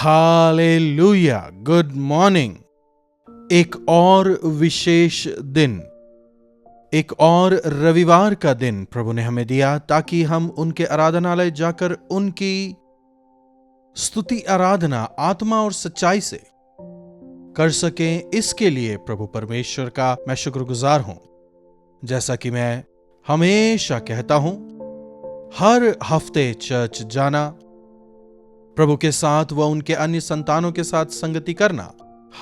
Hallelujah, good morning. एक और विशेष दिन, एक और रविवार का दिन प्रभु ने हमें दिया ताकि हम उनके आराधनालय जाकर उनकी स्तुति आराधना आत्मा और सच्चाई से कर सकें। इसके लिए प्रभु परमेश्वर का मैं शुक्रगुजार हूं। जैसा कि मैं हमेशा कहता हूं, हर हफ्ते चर्च जाना, प्रभु के साथ व उनके अन्य संतानों के साथ संगति करना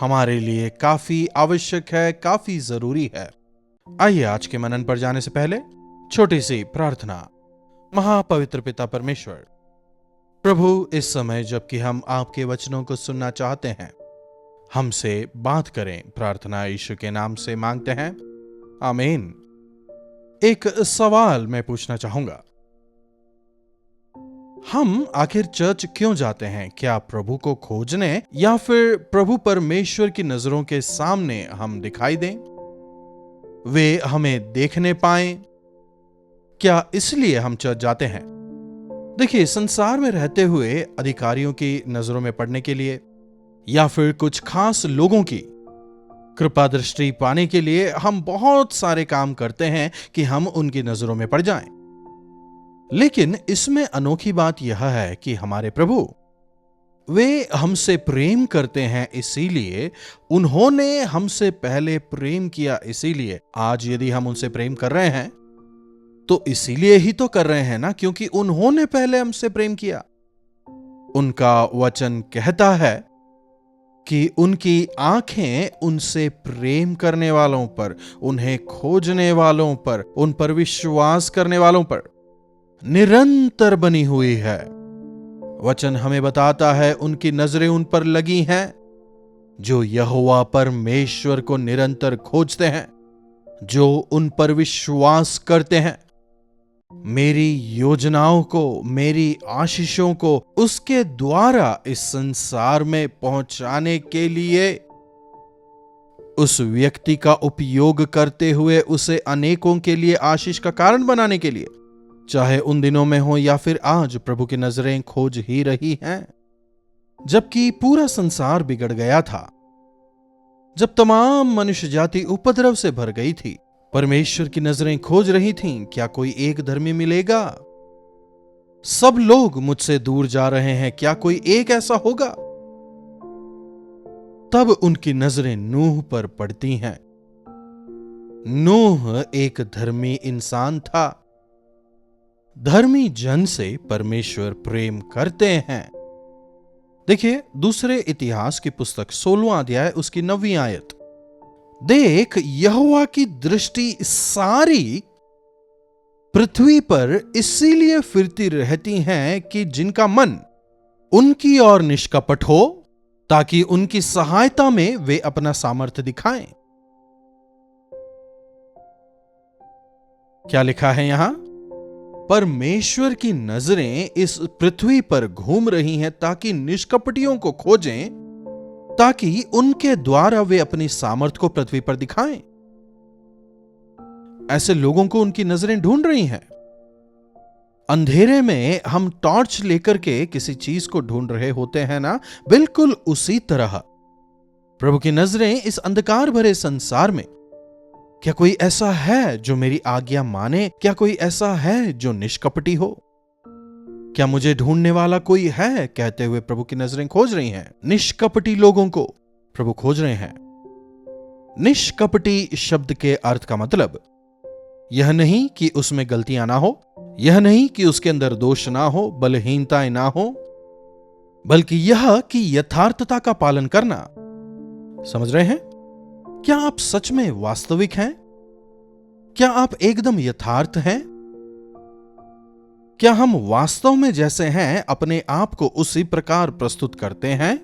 हमारे लिए काफी आवश्यक है, काफी जरूरी है। आइए आज के मनन पर जाने से पहले छोटी सी प्रार्थना। महापवित्र पिता परमेश्वर, प्रभु इस समय जबकि हम आपके वचनों को सुनना चाहते हैं, हमसे बात करें। प्रार्थना यीशु के नाम से मांगते हैं, आमीन। एक सवाल मैं पूछना चाहूंगा, हम आखिर चर्च क्यों जाते हैं? क्या प्रभु को खोजने या फिर प्रभु परमेश्वर की नजरों के सामने हम दिखाई दें, वे हमें देखने पाएं? क्या इसलिए हम चर्च जाते हैं? देखिए, संसार में रहते हुए अधिकारियों की नजरों में पड़ने के लिए या फिर कुछ खास लोगों की कृपा दृष्टि पाने के लिए हम बहुत सारे काम करते हैं कि हम उनकी नजरों में पड़ जाएं। लेकिन इसमें अनोखी बात यह है कि हमारे प्रभु, वे हमसे प्रेम करते हैं, इसीलिए उन्होंने हमसे पहले प्रेम किया। इसीलिए आज यदि हम उनसे प्रेम कर रहे हैं तो इसीलिए ही तो कर रहे हैं ना, क्योंकि उन्होंने पहले हमसे प्रेम किया। उनका वचन कहता है कि उनकी आंखें उनसे प्रेम करने वालों पर, उन्हें खोजने वालों पर, उन पर विश्वास करने वालों पर निरंतर बनी हुई है। वचन हमें बताता है उनकी नजरें उन पर लगी हैं जो यहोवा परमेश्वर को निरंतर खोजते हैं, जो उन पर विश्वास करते हैं। मेरी योजनाओं को, मेरी आशीषों को उसके द्वारा इस संसार में पहुंचाने के लिए, उस व्यक्ति का उपयोग करते हुए उसे अनेकों के लिए आशीष का कारण बनाने के लिए, चाहे उन दिनों में हो या फिर आज, प्रभु की नजरें खोज ही रही हैं। जबकि पूरा संसार बिगड़ गया था, जब तमाम मनुष्य जाति उपद्रव से भर गई थी, परमेश्वर की नजरें खोज रही थीं, क्या कोई एक धर्मी मिलेगा? सब लोग मुझसे दूर जा रहे हैं, क्या कोई एक ऐसा होगा? तब उनकी नजरें नूह पर पड़ती हैं। नूह एक धर्मी इंसान था। धर्मी जन से परमेश्वर प्रेम करते हैं। देखिए, दूसरे इतिहास की पुस्तक 16वां अध्याय उसकी 9वीं आयत। देख, यहोवा की दृष्टि सारी पृथ्वी पर इसीलिए फिरती रहती है कि जिनका मन उनकी ओर निष्कपट हो, ताकि उनकी सहायता में वे अपना सामर्थ्य दिखाएं। क्या लिखा है यहां? परमेश्वर की नजरें इस पृथ्वी पर घूम रही हैं ताकि निष्कपटियों को खोजें, ताकि उनके द्वारा वे अपनी सामर्थ को पृथ्वी पर दिखाएं। ऐसे लोगों को उनकी नजरें ढूंढ रही हैं। अंधेरे में हम टॉर्च लेकर के किसी चीज को ढूंढ रहे होते हैं ना, बिल्कुल उसी तरह प्रभु की नजरें इस अंधकार भरे संसार में, क्या कोई ऐसा है जो मेरी आज्ञा माने? क्या कोई ऐसा है जो निष्कपटी हो? क्या मुझे ढूंढने वाला कोई है? कहते हुए प्रभु की नजरें खोज रही हैं। निष्कपटी लोगों को प्रभु खोज रहे हैं। निष्कपटी शब्द के अर्थ का मतलब यह नहीं कि उसमें गलतियां ना हो, यह नहीं कि उसके अंदर दोष ना हो, बलहीनताएं ना हो, बल्कि यह कि यथार्थता का पालन करना। समझ रहे हैं? क्या आप सच में वास्तविक हैं? क्या आप एकदम यथार्थ हैं? क्या हम वास्तव में जैसे हैं अपने आप को उसी प्रकार प्रस्तुत करते हैं?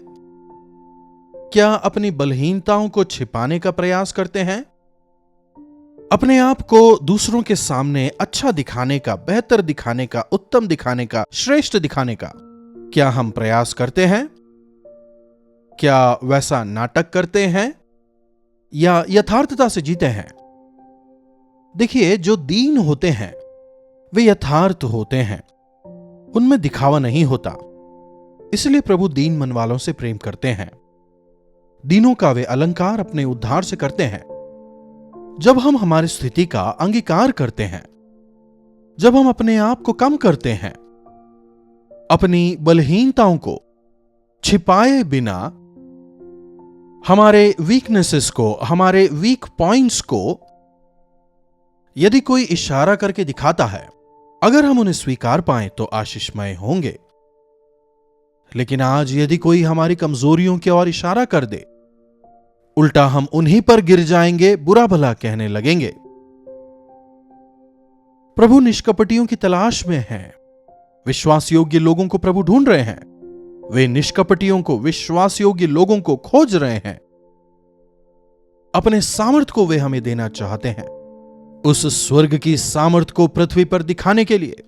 क्या अपनी बलहीनताओं को छिपाने का प्रयास करते हैं? अपने आप को दूसरों के सामने अच्छा दिखाने का, बेहतर दिखाने का, उत्तम दिखाने का, श्रेष्ठ दिखाने का क्या हम प्रयास करते हैं? क्या वैसा नाटक करते हैं या यथार्थता से जीते हैं? देखिए, जो दीन होते हैं वे यथार्थ होते हैं, उनमें दिखावा नहीं होता। इसलिए प्रभु दीन मन वालों से प्रेम करते हैं। दीनों का वे अलंकार अपने उद्धार से करते हैं। जब हम हमारी स्थिति का अंगीकार करते हैं, जब हम अपने आप को कम करते हैं, अपनी बलहीनताओं को छिपाए बिना, हमारे वीकनेसेस को, हमारे वीक पॉइंट्स को यदि कोई इशारा करके दिखाता है, अगर हम उन्हें स्वीकार पाएं तो आशीषमय होंगे। लेकिन आज यदि कोई हमारी कमजोरियों की ओर इशारा कर दे, उल्टा हम उन्हीं पर गिर जाएंगे, बुरा भला कहने लगेंगे। प्रभु निष्कपटियों की तलाश में हैं। विश्वास योग्य लोगों को प्रभु ढूंढ रहे हैं। वे निष्कपटियों को, विश्वास योग्य लोगों को खोज रहे हैं। अपने सामर्थ को वे हमें देना चाहते हैं। उस स्वर्ग की सामर्थ को पृथ्वी पर दिखाने के लिए,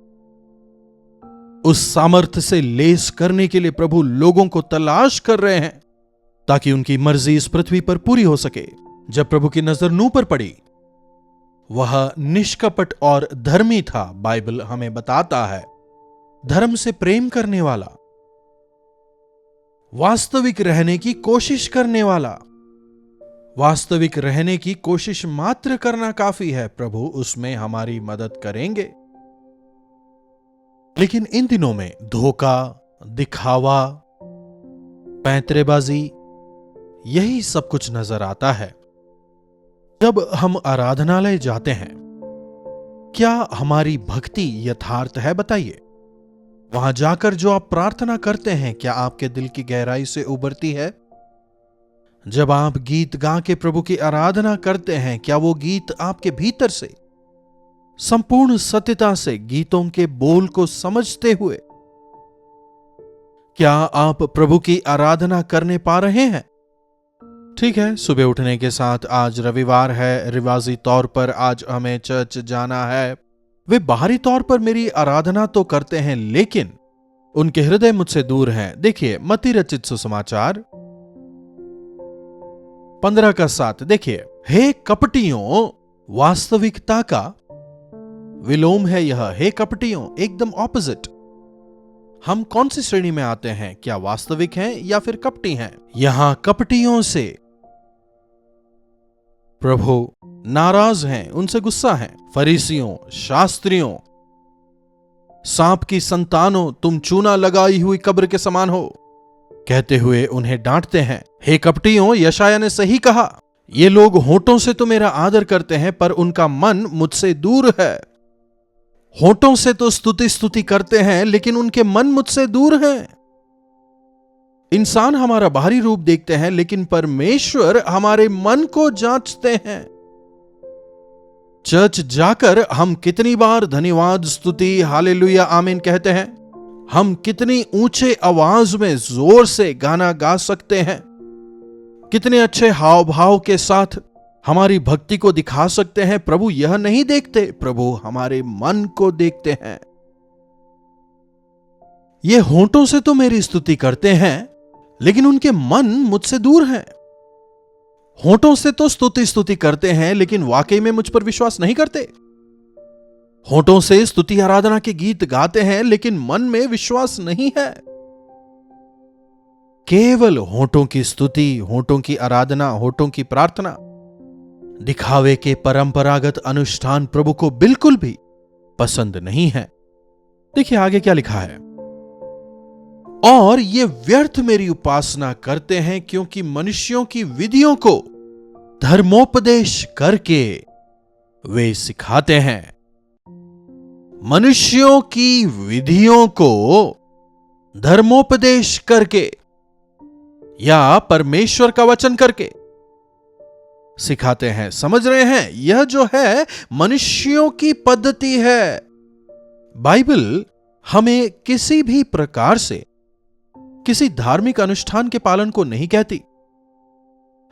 उस सामर्थ से लेस करने के लिए प्रभु लोगों को तलाश कर रहे हैं, ताकि उनकी मर्जी इस पृथ्वी पर पूरी हो सके। जब प्रभु की नजर नूह पर पड़ी, वह निष्कपट और धर्मी था। बाइबल हमें बताता है, धर्म से प्रेम करने वाला, वास्तविक रहने की कोशिश करने वाला। वास्तविक रहने की कोशिश मात्र करना काफी है, प्रभु उसमें हमारी मदद करेंगे। लेकिन इन दिनों में धोखा, दिखावा, पैंतरेबाजी, यही सब कुछ नजर आता है। जब हम आराधनालय जाते हैं, क्या हमारी भक्ति यथार्थ है? बताइए। वहां जाकर जो आप प्रार्थना करते हैं, क्या आपके दिल की गहराई से उभरती है? जब आप गीत गा के प्रभु की आराधना करते हैं, क्या वो गीत आपके भीतर से संपूर्ण सत्यता से गीतों के बोल को समझते हुए, क्या आप प्रभु की आराधना करने पा रहे हैं? ठीक है, सुबह उठने के साथ आज रविवार है, रिवाजी तौर पर आज हमें चर्च जाना है। वे बाहरी तौर पर मेरी आराधना तो करते हैं, लेकिन उनके हृदय मुझसे दूर हैं। देखिए, मत्ती रचित सुसमाचार 15:7 देखिए, हे कपटियों, वास्तविकता का विलोम है यह। हे कपटियों, एकदम ऑपोजिट। हम कौन सी श्रेणी में आते हैं? क्या वास्तविक हैं या फिर कपटी हैं? यहां कपटियों से प्रभु नाराज हैं, उनसे गुस्सा है। फरीसियों, शास्त्रियों, सांप की संतानों, तुम चूना लगाई हुई कब्र के समान हो, कहते हुए उन्हें डांटते हैं। हे कपटियों, यशाया ने सही कहा, ये लोग होठों से तो मेरा आदर करते हैं, पर उनका मन मुझसे दूर है। होठों से तो स्तुति करते हैं, लेकिन उनके मन मुझसे दूर हैं। इंसान हमारा बाहरी रूप देखते हैं, लेकिन परमेश्वर हमारे मन को जांचते हैं। चर्च जाकर हम कितनी बार धन्यवाद, स्तुति, हालेलुया, आमीन कहते हैं। हम कितनी ऊंचे आवाज में जोर से गाना गा सकते हैं, कितने अच्छे हाव भाव के साथ हमारी भक्ति को दिखा सकते हैं। प्रभु यह नहीं देखते, प्रभु हमारे मन को देखते हैं। ये होंठों से तो मेरी स्तुति करते हैं, लेकिन उनके मन मुझसे दूर हैं। होंठों से तो स्तुति करते हैं, लेकिन वाकई में मुझ पर विश्वास नहीं करते। होंठों से स्तुति आराधना के गीत गाते हैं, लेकिन मन में विश्वास नहीं है। केवल होंठों की स्तुति, होंठों की आराधना, होंठों की प्रार्थना, दिखावे के परंपरागत अनुष्ठान प्रभु को बिल्कुल भी पसंद नहीं है। देखिए आगे क्या लिखा है, और ये व्यर्थ मेरी उपासना करते हैं, क्योंकि मनुष्यों की विधियों को धर्मोपदेश करके वे सिखाते हैं। मनुष्यों की विधियों को धर्मोपदेश करके या परमेश्वर का वचन करके सिखाते हैं। समझ रहे हैं? यह जो है मनुष्यों की पद्धति है। बाइबल हमें किसी भी प्रकार से किसी धार्मिक अनुष्ठान के पालन को नहीं कहती।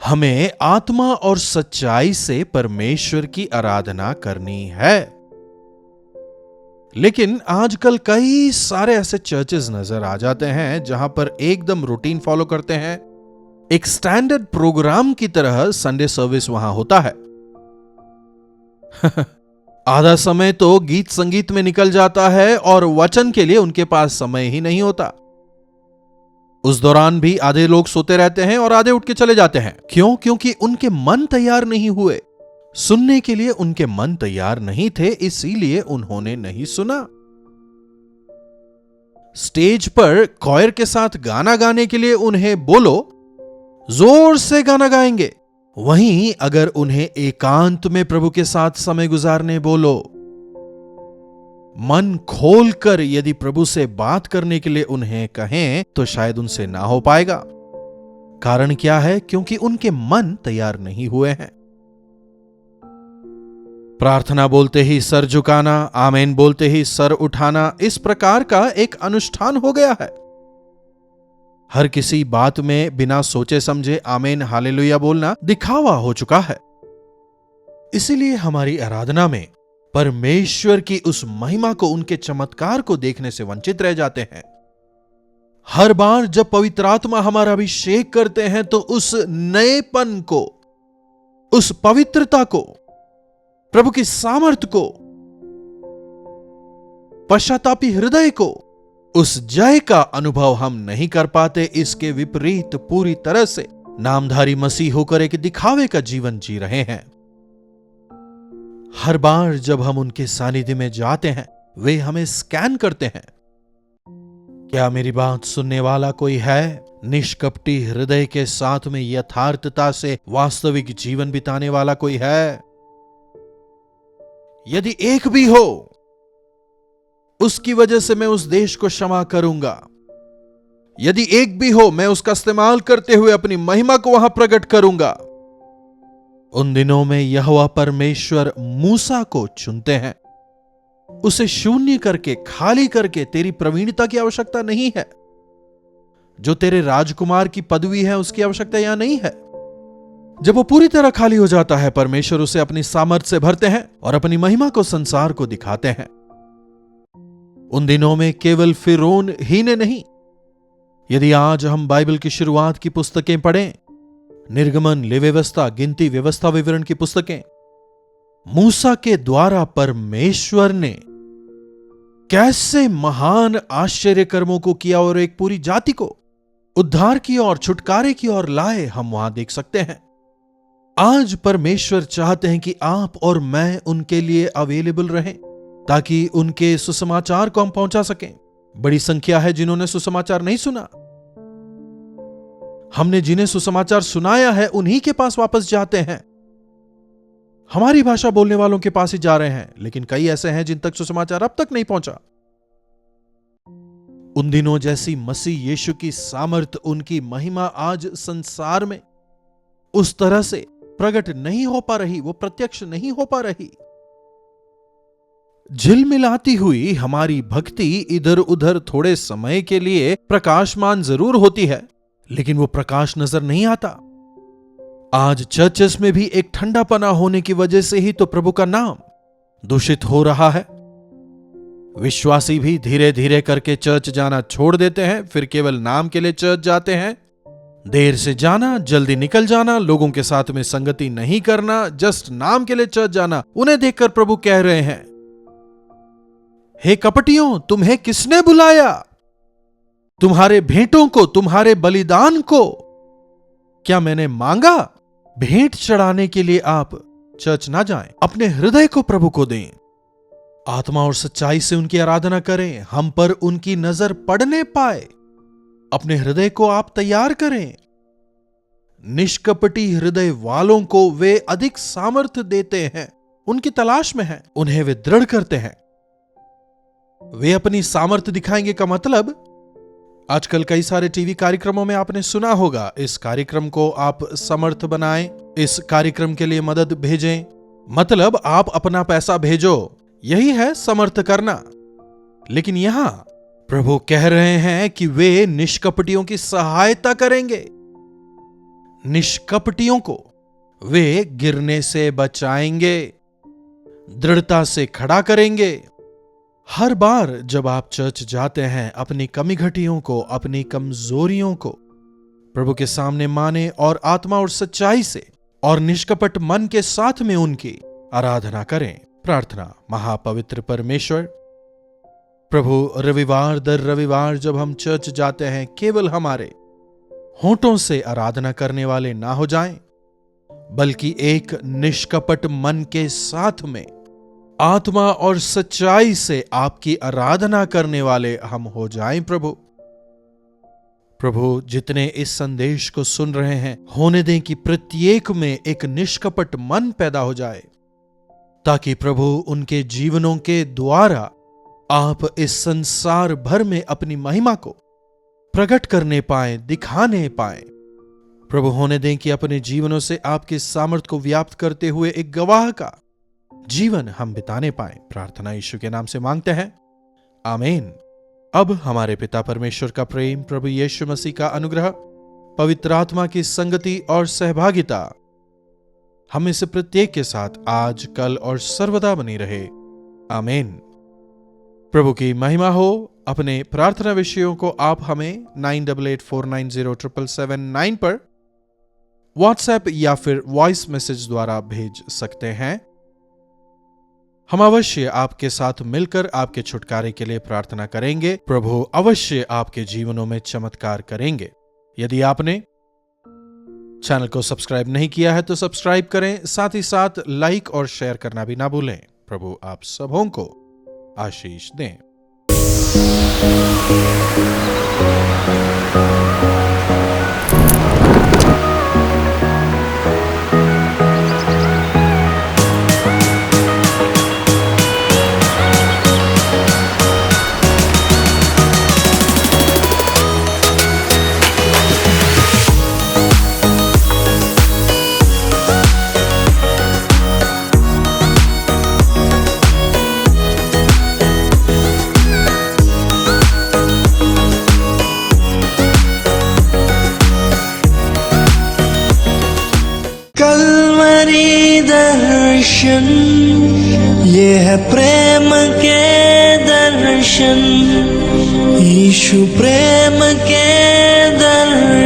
हमें आत्मा और सच्चाई से परमेश्वर की आराधना करनी है। लेकिन आजकल कई सारे ऐसे चर्चेस नजर आ जाते हैं जहां पर एकदम रूटीन फॉलो करते हैं। एक स्टैंडर्ड प्रोग्राम की तरह संडे सर्विस वहां होता है। आधा समय तो गीत संगीत में निकल जाता है और वचन के लिए उनके पास समय ही नहीं होता। उस दौरान भी आधे लोग सोते रहते हैं और आधे उठ के चले जाते हैं। क्यों? क्योंकि उनके मन तैयार नहीं हुए। सुनने के लिए उनके मन तैयार नहीं थे, इसीलिए उन्होंने नहीं सुना। स्टेज पर कॉयर के साथ गाना गाने के लिए उन्हें बोलो, जोर से गाना गाएंगे। वहीं अगर उन्हें एकांत में प्रभु के साथ समय गुजारने बोलो, मन खोलकर यदि प्रभु से बात करने के लिए उन्हें कहें, तो शायद उनसे ना हो पाएगा। कारण क्या है? क्योंकि उनके मन तैयार नहीं हुए हैं। प्रार्थना बोलते ही सर झुकाना, आमीन बोलते ही सर उठाना, इस प्रकार का एक अनुष्ठान हो गया है। हर किसी बात में बिना सोचे समझे आमीन हालेलुया बोलना दिखावा हो चुका है। इसीलिए हमारी आराधना में परमेश्वर की उस महिमा को, उनके चमत्कार को देखने से वंचित रह जाते हैं। हर बार जब पवित्र आत्मा हमारा अभिषेक करते हैं तो उस नएपन को, उस पवित्रता को, प्रभु की सामर्थ को, पश्चातापी हृदय को, उस जय का अनुभव हम नहीं कर पाते। इसके विपरीत पूरी तरह से नामधारी मसीह होकर एक दिखावे का जीवन जी रहे हैं। हर बार जब हम उनके सानिध्य में जाते हैं, वे हमें स्कैन करते हैं। क्या मेरी बात सुनने वाला कोई है? निष्कपटी हृदय के साथ में यथार्थता से वास्तविक जीवन बिताने वाला कोई है? यदि एक भी हो, उसकी वजह से मैं उस देश को क्षमा करूंगा। यदि एक भी हो, मैं उसका इस्तेमाल करते हुए अपनी महिमा को वहां प्रकट करूंगा। उन दिनों में यहोवा परमेश्वर मूसा को चुनते हैं। उसे शून्य करके, खाली करके, तेरी प्रवीणता की आवश्यकता नहीं है। जो तेरे राजकुमार की पदवी है, उसकी आवश्यकता यहां नहीं है। जब वो पूरी तरह खाली हो जाता है, परमेश्वर उसे अपनी सामर्थ से भरते हैं और अपनी महिमा को संसार को दिखाते हैं। उन दिनों में केवल फिरौन ही ने नहीं, यदि आज हम बाइबल की शुरुआत की पुस्तकें पढ़ें, निर्गमन, लेवी व्यवस्था, गिनती, व्यवस्था विवरण की पुस्तकें, मूसा के द्वारा परमेश्वर ने कैसे महान आश्चर्य कर्मों को किया और एक पूरी जाति को उद्धार की और छुटकारे की ओर लाए, हम वहां देख सकते हैं। आज परमेश्वर चाहते हैं कि आप और मैं उनके लिए अवेलेबल रहें, ताकि उनके सुसमाचार को हम पहुंचा सकें। बड़ी संख्या है जिन्होंने सुसमाचार नहीं सुना। हमने जिन्हें सुसमाचार सुनाया है, उन्हीं के पास वापस जाते हैं। हमारी भाषा बोलने वालों के पास ही जा रहे हैं, लेकिन कई ऐसे हैं जिन तक सुसमाचार अब तक नहीं पहुंचा। उन दिनों जैसी मसीह यीशु की सामर्थ, उनकी महिमा आज संसार में उस तरह से प्रकट नहीं हो पा रही, वो प्रत्यक्ष नहीं हो पा रही। झिलमिलाती हुई हमारी भक्ति इधर उधर थोड़े समय के लिए प्रकाशमान जरूर होती है, लेकिन वो प्रकाश नजर नहीं आता। आज चर्चेस में भी एक ठंडापना होने की वजह से ही तो प्रभु का नाम दूषित हो रहा है। विश्वासी भी धीरे धीरे करके चर्च जाना छोड़ देते हैं, फिर केवल नाम के लिए चर्च जाते हैं। देर से जाना, जल्दी निकल जाना, लोगों के साथ में संगति नहीं करना, जस्ट नाम के लिए चर्च जाना। उन्हें देखकर प्रभु कह रहे हैं, हे कपटियों, तुम्हें किसने बुलाया? तुम्हारे भेंटों को, तुम्हारे बलिदान को क्या मैंने मांगा? भेंट चढ़ाने के लिए आप चर्च ना जाएं, अपने हृदय को प्रभु को दें, आत्मा और सच्चाई से उनकी आराधना करें, हम पर उनकी नजर पड़ने पाए। अपने हृदय को आप तैयार करें। निष्कपटी हृदय वालों को वे अधिक सामर्थ्य देते हैं, उनकी तलाश में हैं, उन्हें वे दृढ़ करते हैं। वे अपनी सामर्थ्य दिखाएंगे का मतलब, आजकल कई सारे टीवी कार्यक्रमों में आपने सुना होगा, इस कार्यक्रम को आप समर्थ बनाएं, इस कार्यक्रम के लिए मदद भेजें, मतलब आप अपना पैसा भेजो, यही है समर्थ करना। लेकिन यहां प्रभु कह रहे हैं कि वे निष्कपटियों की सहायता करेंगे। निष्कपटियों को वे गिरने से बचाएंगे, दृढ़ता से खड़ा करेंगे। हर बार जब आप चर्च जाते हैं, अपनी कमी घटियों को, अपनी कमजोरियों को प्रभु के सामने माने और आत्मा और सच्चाई से और निष्कपट मन के साथ में उनकी आराधना करें। प्रार्थना। महापवित्र परमेश्वर, प्रभु, रविवार दर रविवार जब हम चर्च जाते हैं, केवल हमारे होंठों से आराधना करने वाले ना हो जाएं, बल्कि एक निष्कपट मन के साथ में आत्मा और सच्चाई से आपकी आराधना करने वाले हम हो जाएं। प्रभु, जितने इस संदेश को सुन रहे हैं, होने दें कि प्रत्येक में एक निष्कपट मन पैदा हो जाए, ताकि प्रभु उनके जीवनों के द्वारा आप इस संसार भर में अपनी महिमा को प्रकट करने पाएं, दिखाने पाएं। प्रभु, होने दें कि अपने जीवनों से आपके सामर्थ को व्याप्त करते हुए एक गवाह का जीवन हम बिताने पाएं। प्रार्थना यीशु के नाम से मांगते हैं, आमीन। अब हमारे पिता परमेश्वर का प्रेम, प्रभु यीशु मसीह का अनुग्रह, पवित्र आत्मा की संगति और सहभागिता हम में से प्रत्येक के साथ आज, कल और सर्वदा बनी रहे, आमीन। प्रभु की महिमा हो। अपने प्रार्थना विषयों को आप हमें 9884907779 पर व्हाट्सएप या फिर वॉइस मैसेज द्वारा भेज सकते हैं। हम अवश्य आपके साथ मिलकर आपके छुटकारे के लिए प्रार्थना करेंगे। प्रभु अवश्य आपके जीवनों में चमत्कार करेंगे। यदि आपने चैनल को सब्सक्राइब नहीं किया है तो सब्सक्राइब करें, साथ ही साथ लाइक और शेयर करना भी ना भूलें। प्रभु आप सबों को आशीष दें। दर्शन, ये है प्रेम के दर्शन, यीशु प्रेम के दर्शन।